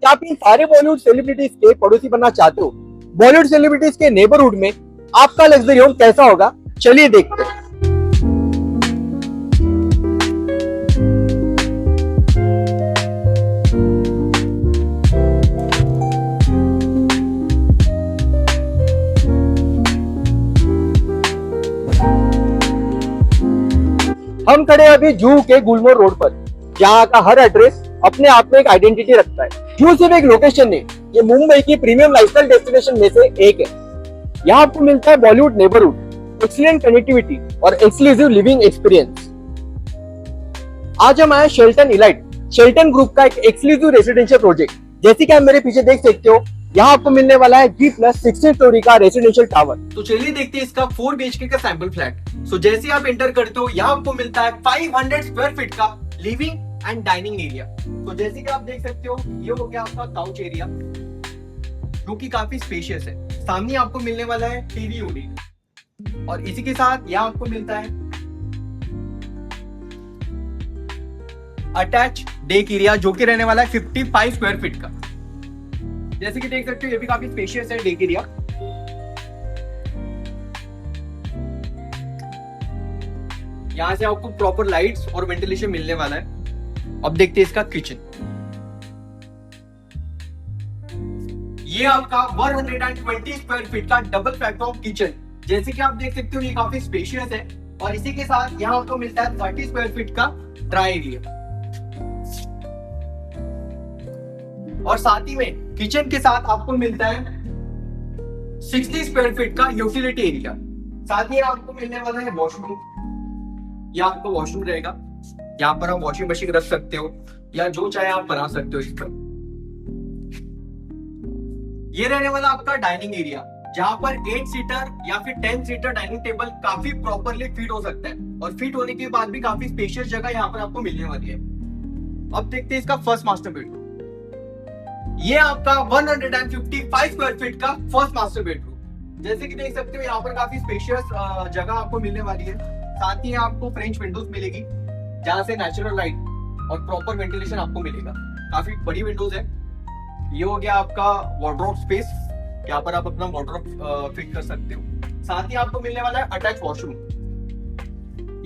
क्या आप इन सारे बॉलीवुड सेलिब्रिटीज के पड़ोसी बनना चाहते हो? बॉलीवुड सेलिब्रिटीज के नेबरहुड में आपका लग्जरी होम कैसा होगा? चलिए देखते हैं। हम खड़े हैं अभी जूहू के गुलमोहर रोड पर, जहाँ का हर एड्रेस अपने आप में एक आइडेंटिटी रखता है। जूहू सिर्फ एक लोकेशन नहीं, ये मुंबई की प्रीमियम लाइफस्टाइल डेस्टिनेशन में से एक है। यहाँ आपको मिलता है बॉलीवुड नेबरहुड, एक्सीलेंट कनेक्टिविटी और एक्सक्लूसिव लिविंग एक्सपीरियंस। आज हम आए शेल्टन इलाइट, शेल्टन ग्रुप का एक एक्सक्लूसिव रेसिडेंशियल प्रोजेक्ट। जैसे कि आप मेरे पीछे देख सकते हो, यहाँ आपको मिलने वाला है G+16 स्टोरी का रेसिडेंशियल टावर। तो चलिए देखते हैं इसका 4 BHK का सैंपल फ्लैट। सो जैसे आप एंटर करते हो, यहाँ आपको मिलता है 500 स्क्वायर फीट का लिविंग एंड डाइनिंग एरिया। तो जैसे कि आप देख सकते हो, ये हो गया आपका काउच एरिया, जो कि काफी स्पेशियस है। सामने आपको मिलने वाला है टीवी यूनिट, और इसी के साथ यहाँ आपको मिलता है अटैच डेक एरिया, जो कि रहने वाला है 55 स्क्वायर फीट का। जैसे कि देख सकते हो, ये भी काफी स्पेशियस है डेक एरिया। यहाँ से आपको प्रॉपर लाइट्स और वेंटिलेशन मिलने वाला है। अब देखते हैं इसका किचन। ये आपका 120 स्क्वायर फीट का डबल प्लेटफॉर्म किचन। जैसे कि आप देख सकते हो, ये काफी स्पेशियस है, और इसी के साथ यहाँ आपको मिलता है 30 स्क्वायर फीट का ड्राई एरिया, और साथ ही में किचन के साथ आपको मिलता है 60 स्क्वायर फीट का यूटिलिटी एरिया। साथ ही आपको मिलने वाला है वॉशरूम। यह आपको वॉशरूम रहेगा, यहाँ पर आप वॉशिंग मशीन रख सकते हो, या जो चाहे आप बना सकते हो इस पर। ये रहने वाला आपका डाइनिंग एरिया, जहां पर 8 सीटर या फिर 10 सीटर डाइनिंग टेबल काफी प्रॉपरली फिट हो सकता है, और फिट होने के बाद भी काफी स्पेशियस जगह यहाँ पर आपको मिलने वाली है। अब देखते हैं इसका फर्स्ट मास्टर बेडरूम। ये आपका 155 स्क्वायर फीट का फर्स्ट मास्टर बेडरूम। जैसे कि देख सकते हो, यहाँ पर काफी स्पेशियस जगह आपको मिलने वाली है। साथ ही आपको फ्रेंच विंडोज मिलेगी, जहां से नेचुरल लाइट और प्रॉपर वेंटिलेशन आपको मिलेगा। काफी बड़ी विंडोज है। ये हो गया आपका वार्डरोब स्पेस, यहाँ पर आप अपना वार्डरोब फिट कर सकते हो। साथ ही आपको मिलने वाला है अटैच वॉशरूम।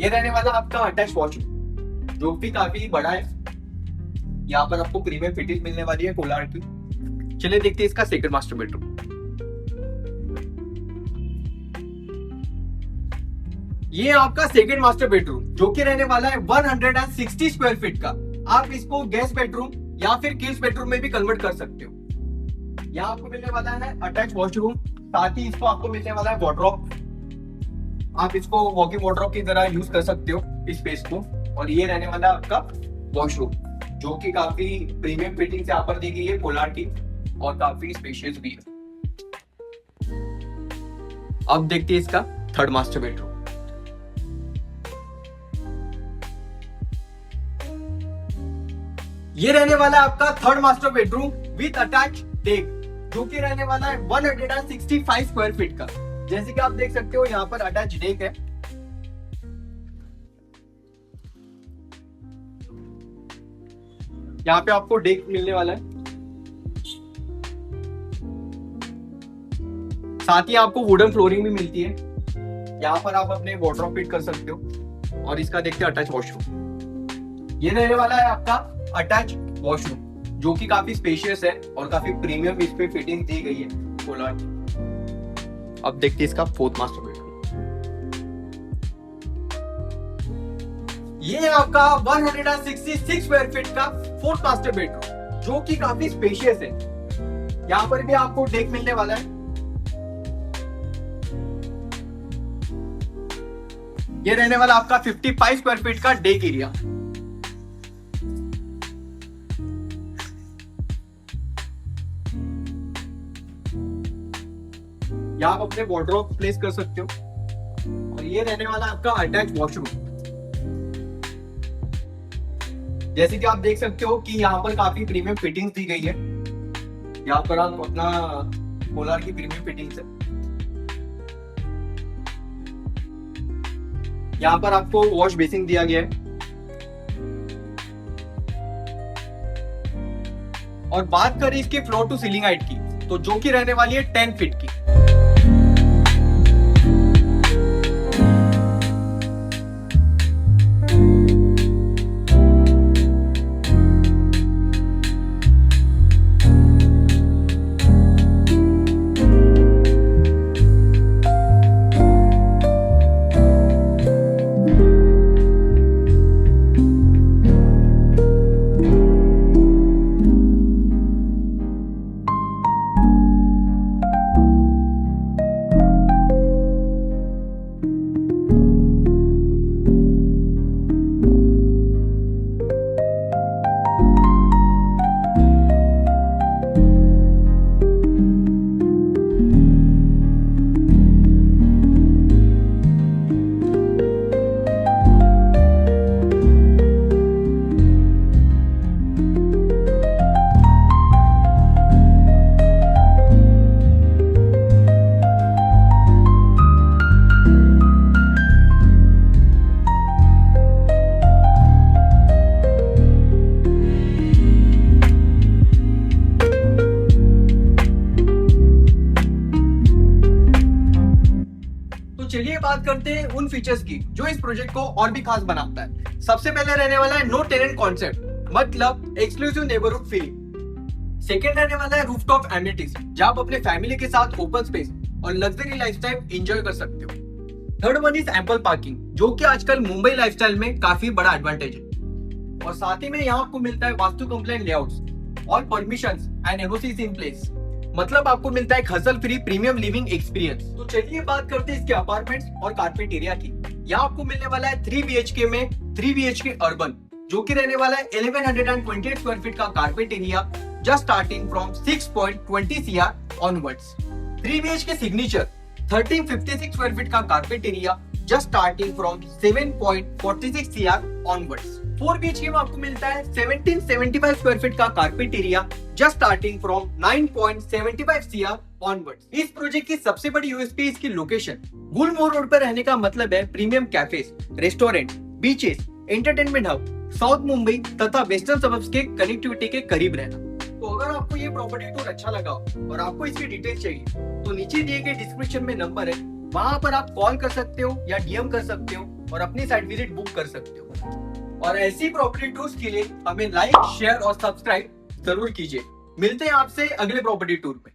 ये रहने वाला आपका अटैच वॉशरूम, जो भी काफी बड़ा है। यहाँ पर आपको प्रीमियम फिटिंग मिलने वाली है कोलार की। चलिए देखते हैं इसका सेकंड मास्टर बेडरूम। ये आपका सेकंड मास्टर बेडरूम, जो कि रहने वाला है 160 स्क्वायर फीट का। आप इसको गेस्ट बेडरूम या फिर किड्स बेडरूम में भी कन्वर्ट कर सकते हो। यहाँ आपको मिलने वाला है अटैच वॉशरूम, साथ ही इसको आपको मिलने वाला है वार्डरोब। आप इसको वॉकिंग वार्डरोब की तरह यूज कर सकते हो इस स्पेस को। और ये रहने वाला आपका वॉशरूम, जो कि काफी प्रीमियम फिटिंग से यहाँ पर दी गई है पोलार की, और काफी स्पेशियस भी है। अब देखते हैं इसका थर्ड मास्टर बेडरूम। ये रहने वाला है आपका third master bedroom with attach deck, जो कि रहने वाला है 165 स्क्वायर फीट का। जैसे कि आप देख सकते हो, यहाँ पर अटैच डेक है। यहाँ पे आपको डेक मिलने वाला है। साथ ही आपको वुडन फ्लोरिंग भी मिलती है। यहाँ पर आप अपने वार्डरोब फिट कर सकते हो। और इसका देखते हैं अटैच वॉशरूम। ये रहने वाला है आपका अटैच वॉशरूम, जो कि काफी स्पेशियस है और काफी प्रीमियम इस पे फिटिंग दी गई है पोलार की। अब देखते हैं इसका फोर्थ मास्टर बेडरूम। ये है आपका 166 स्क्वायर फीट का फोर्थ मास्टर बेडरूम, जो कि काफी स्पेशियस है। यहाँ पर भी आपको डेक मिलने वाला है। ये रहने वाला आपका 55 स्क्वायर फीट का डेक एरिया। यहाँ आप अपने वार्डरोब प्लेस कर सकते हो। और ये रहने वाला आपका अटैच वॉशरूम। जैसे कि आप देख सकते हो कि यहाँ पर काफी प्रीमियम फिटिंग्स दी गई है। यहाँ पर आप अपना पोलार की प्रीमियम फिटिंग्स है। यहाँ पर आपको वॉश बेसिन दिया गया है। और बात करें इसकी फ्लोर टू सीलिंग हाइट की, तो जो कि रहने वाली है 10 फीट की। चलिए बात करते हैं उन फीचर्स की जो इस प्रोजेक्ट को और भी खास बनाता है। सबसे पहले रहने वाला है नो टेनेंट कॉन्सेप्ट, मतलब एक्सक्लूसिव नेबरहुड फीलिंग। सेकंड रहने वाला है रूफटॉप एमिनिटीज, जहां आप अपने फैमिली के साथ ओपन स्पेस और लग्जरी लाइफस्टाइल एंजॉय कर सकते हो। Third one is ample parking, जो कि आजकल मुंबई लाइफस्टाइल में काफी बड़ा एडवांटेज है। और साथ ही में यहाँ आपको मिलता है वास्तु कंप्लायंट लेआउट्स और permissions and NOCs in place, मतलब आपको मिलता है hustle free premium living experience. तो चलिए बात करते हैं इसके अपार्टमेंट्स और कारपेट एरिया की। यहाँ आपको मिलने वाला है 3 BHK में 3 BHK अर्बन, जो कि रहने वाला है 1128 स्क्वायर फीट का carpet area, just starting from 6.20 CR onwards. 3 BHK signature 1356 square feet का carpet area, just starting from 7.46 CR onwards. 4 BHK में आपको मिलता है 1775 स्क्वायर फीट का carpet area, just starting from 9.75 CR onwards. इस प्रोजेक्ट की सबसे बड़ी यूएसपी इसकी लोकेशन। गुलमोहर रोड पर रहने का मतलब है premium cafes, restaurant, beaches, entertainment hub, south Mumbai तथा वेस्टर्न सबर्ब्स के कनेक्टिविटी के करीब रहना। तो अगर आपको ये प्रॉपर्टी टूर अच्छा लगा और आपको इसकी डिटेल चाहिए, तो नीचे दिए गए डिस्क्रिप्शन में नंबर है, वहां पर आप कॉल कर सकते हो या DM कर सकते हो और अपनी साइट विजिट बुक कर सकते हो। और ऐसी प्रॉपर्टी टूर्स के लिए हमें लाइक, शेयर और सब्सक्राइब जरूर कीजिए। मिलते हैं आपसे अगले प्रॉपर्टी टूर में।